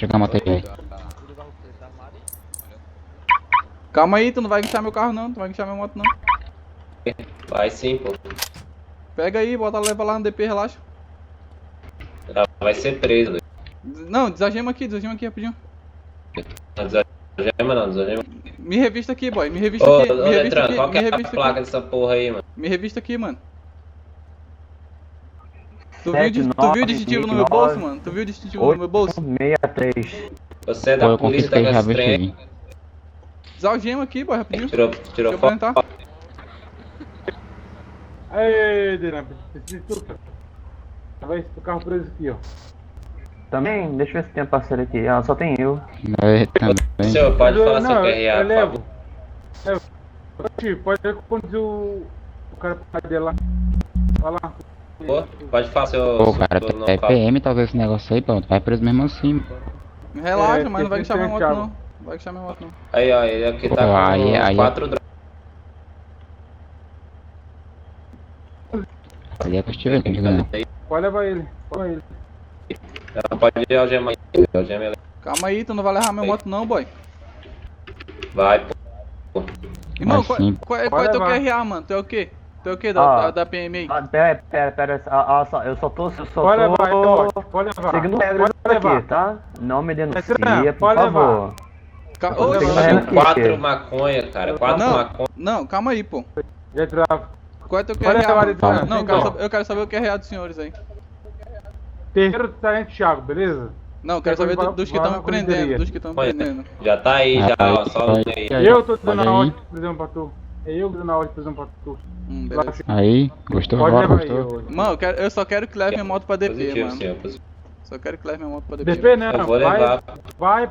chegar a moto aí. Calma aí, tu não vai guinchar meu carro não, tu vai guinchar minha moto não. Vai sim, pô. Pega aí, bota, leva lá no DP, relaxa. Ela vai ser preso. Não, desagema aqui rapidinho. Não desagema não, desagema. Me revista aqui, boy, me revista Ô, aqui, me revista Detran, aqui, qual que me é a revista placa aqui. dessa porra aí, mano? Me revista aqui, mano. Tu viu o distintivo no meu bolso, mano? Tu viu o distintivo no meu bolso? 63. Você é Pô, da eu polícia, tá confisquei com já, esse viu, trem? cheguei. Desalgema aqui, boy, rapidinho. Tirou Deixa eu foto? apresentar. Aê, Deram, preciso de tudo. Vai o carro preso aqui, ó. Também, deixa eu ver se tem um parceiro aqui. Ah, só tem eu. Aí também. Senhor, pode Eu- falar não, seu eu QRA, por levo. favor. Pode conduzir o cara pra dele lá. Vai lá. Pô, pode falar seu... Pô, cara, seu é local. PM talvez esse negócio aí, pô. Tu vai preso mesmo assim. Relaxa, É, mas não vai guinchar minha moto Thiago. não. Não vai guinchar minha moto não. Aí, ó, ele aqui tá Pô, com aí- 4 drogas. Ali é que eu estive contigo, né? Pode levar ele. Pode levar ele. Ela pode algemar ele. Algema ele. Calma aí, tu não vai levar minha moto não, boy. Vai, pô. Irmão, Vai sim. qual é Pode teu levar. QRA, mano? Tu é o quê? Tu é o quê Ah. da PMA aí? Ah, pera. Só, eu só tô Pode levar, então, pode levar. seguindo regras Pode levar. aqui, tá? Não me denuncia, Detran, por pode favor. Pode Oxi. levar. Seguindo aqui. 4 maconha, cara. 4 Não, maconha. não, calma aí, pô. Já trava. Qual é teu Pode QRA? levar mano? ele pra- Não, então. eu quero saber o QRA dos senhores aí. Terceiro sargento Thiago, beleza? Não, eu quero saber dos que estão me prendendo, dos que estão me prendendo. Já tá aí, já, ó. Só um aí. Eu tô dando Olha a aí. ordem de prisão pra tu. É eu que dou a ordem de prisão pra tu. Beleza. Aí, gostou Pode agora, levar aí. gostou? Mano, eu só quero que leve minha moto pra DP, Positivo, mano. senhor. Positivo. Só quero que leve minha moto pra DP. DP não, Eu vou levar. vai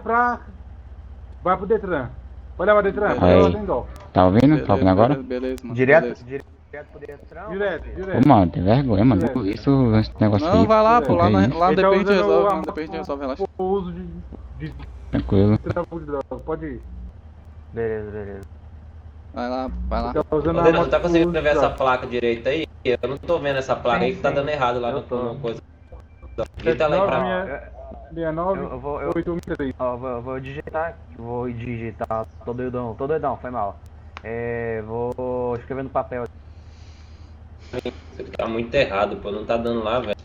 pro Detran. Pode levar Detran, Aí. pode levar, tem dó. Tá ouvindo? Tá ouvindo agora? Beleza, mano. Direto beleza. pro Detran? Direto. Ô, mano, tem vergonha, mano. Direto. Isso, esse negócio Não, aí. vai lá, pô. Lá no É DP isso. a Ele tá gente usando resolve, a lá no moto DP a gente resolve, relaxa. O uso de Tranquilo. tráfico de droga, pode ir. Beleza. Vai lá. Tá usando Ô, a Dedan, moto tu tá conseguindo por ver uso essa de placa direita aí? Eu não tô vendo essa placa aí que tá Sim. dando errado lá Eu no tô. coisa. Digita lá aí pra mim. 69, Eu vou, 813. ó, vou digitar, tô doidão, foi mal. Vou escrever no papel. Isso aqui tá muito errado, pô. Não tá dando lá, velho.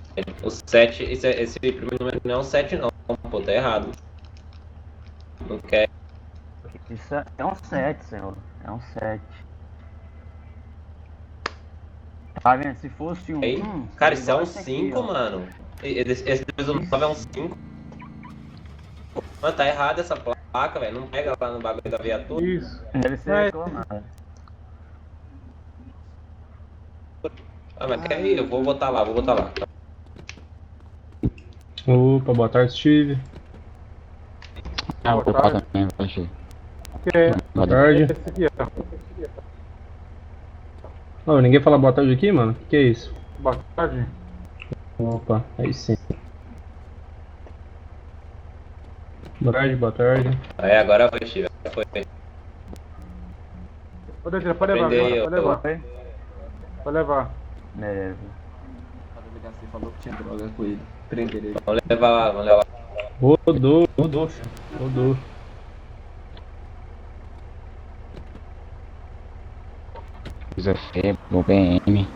O 7, esse primeiro número não é um 7 não, pô. Tá errado. Não quer. Isso é um 7, senhor. É um 7. Tá vendo? Se fosse um. Aí, cara, isso é igual um esse aqui, 5, ó. mano. Esse 219 é um 5. Mano, tá errado essa placa, velho. Não pega lá no bagulho da viatura. Isso. Deve ser É. reclamado. Ah, mas quer ir? Eu vou botar lá, Opa, boa tarde, Steve. Ah, vou Boa colocar tarde. também, vai cheio. Que é Boa tarde. esse aqui, ó. Ô, ninguém fala boa tarde aqui, mano? O que é isso? Boa tarde. Opa, aí sim. Boa tarde. Aí agora foi, Steve. Foi. Pode levar, pode levar, Prendei pode eu. levar. Pode levar. Beleza. Vamos levar lá, vamos levar lá. Rodou. Coisa feia, bom PM.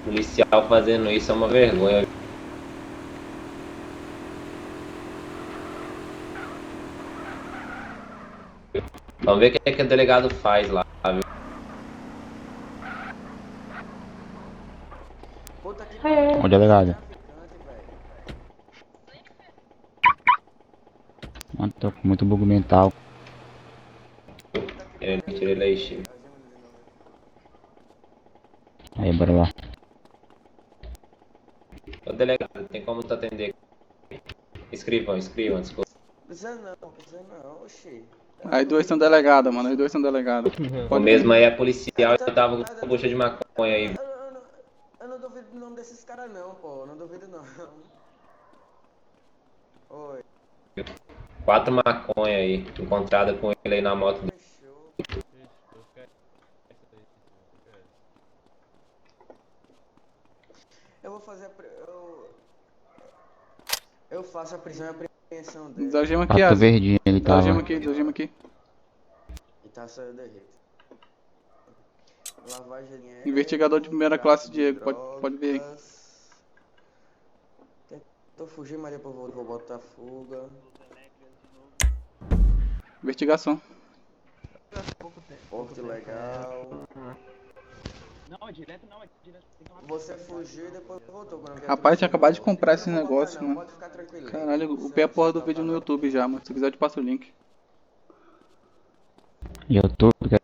Policial fazendo isso é uma vergonha. Vamos ver o que é que o delegado faz lá, viu? Ô, delegado. Mano, tô com muito bug mental. Tira ele aí, Steve. Aí, bora lá. Ô delegado, tem como tu atender? Escrevam, desculpa. Precisa não, oxi. Aí dois são delegados, mano. Aí dois são delegados. O mesmo aí é policial e tava com bucha de maconha aí. Eu não duvido do nome desses caras não, pô. Não duvido não. Oi. 4 maconha aí, encontrada com ele aí na moto. Fechou. Eu vou fazer eu faço a prisão e apreensão dele. Desagema aqui, Pato Asa. verdinho ele Desagema tava. aqui, desagema aqui. E tá saindo derrete. Lavagem de Investigador de primeira classe, Diego, pode ver aí. drogas. Tentou fugir, mas depois vou botar fuga. Investigação. Porte legal. Você fugiu e depois voltou. Quando a viatura Rapaz, tinha chegou. acabado de comprar esse Não vou negócio, botar não, mano. pode ficar tranquilo. Caralho, upei a porra do vídeo no YouTube já, mano. Se quiser eu te passo o link. YouTube, cara.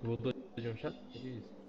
Voltou de um chat? Que isso?